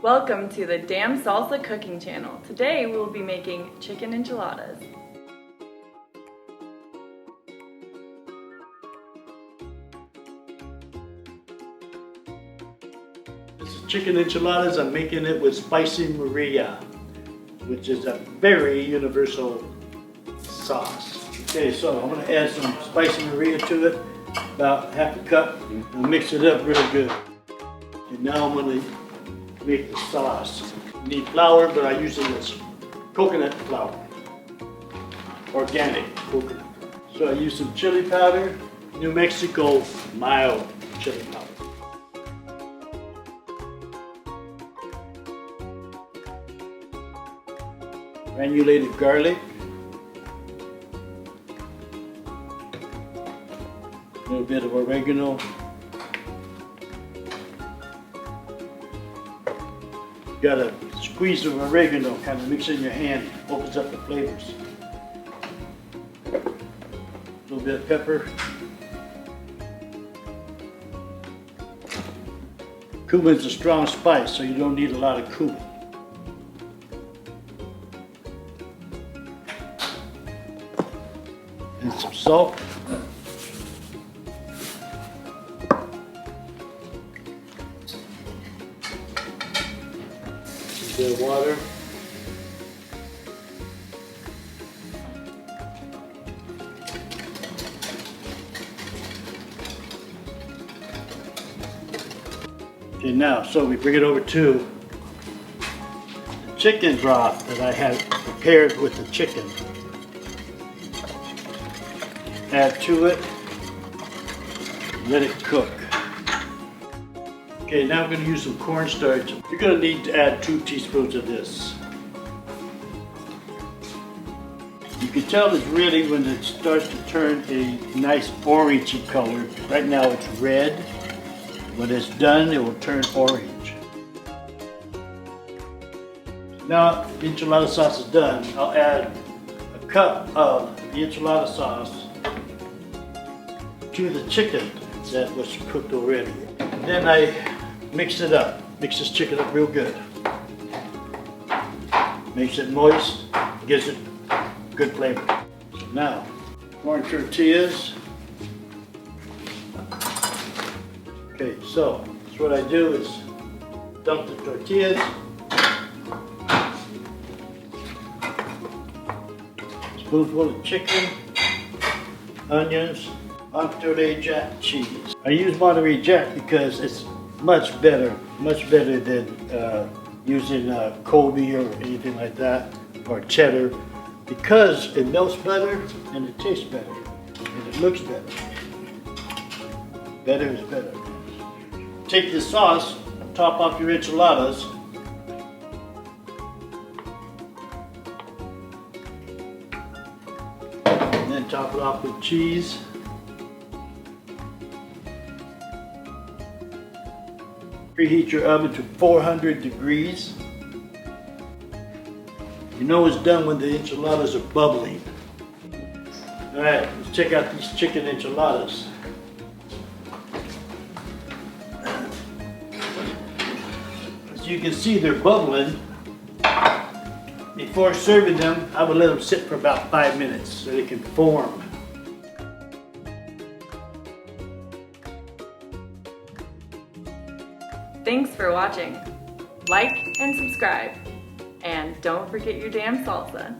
Welcome to the D.A.M Salsa cooking channel. Today we will be making chicken enchiladas. This is chicken enchiladas. I'm making it with spicy Maria, which is a very universal sauce. Okay, so I'm going to add some spicy Maria to it, about half a cup, and mix it up real good. And now I'm going to make the sauce. You need flour, but I use this coconut flour, organic coconut. So I use some chili powder, New Mexico mild chili powder. Granulated garlic, a little bit of oregano. Got a squeeze of oregano, kind of mix in your hand, opens up the flavors. A little bit of pepper. Cumin's a strong spice, so you don't need a lot of cumin. And some salt. A bit of water. Okay, now, so we bring it over to the chicken broth that I had prepared with the chicken. Add to it, let it cook. Okay, now I'm going to use some cornstarch. You're going to need to add 2 teaspoons of this. You can tell it's really when it starts to turn a nice orangey color. Right now it's red. When it's done, it will turn orange. Now the enchilada sauce is done. I'll add a cup of the enchilada sauce to the chicken that was cooked already. And then I mix it up. Mix this chicken up real good. Makes it moist, gives it good flavor. So now, corn tortillas. Okay, so what I do is dump the tortillas, spoonful of chicken, onions, Monterey Jack cheese. I use Monterey Jack because it's much better than using Kobe or anything like that, or cheddar, because it melts better and it tastes better and it looks better. Better is better. Take this sauce, top off your enchiladas, and then top it off with cheese. Preheat your oven to 400 degrees. You know it's done when the enchiladas are bubbling. Alright, let's check out these chicken enchiladas. As you can see, they're bubbling. Before serving them, I would let them sit for about 5 minutes so they can form. Thanks for watching. Like and subscribe. And don't forget your D.A.M salsa.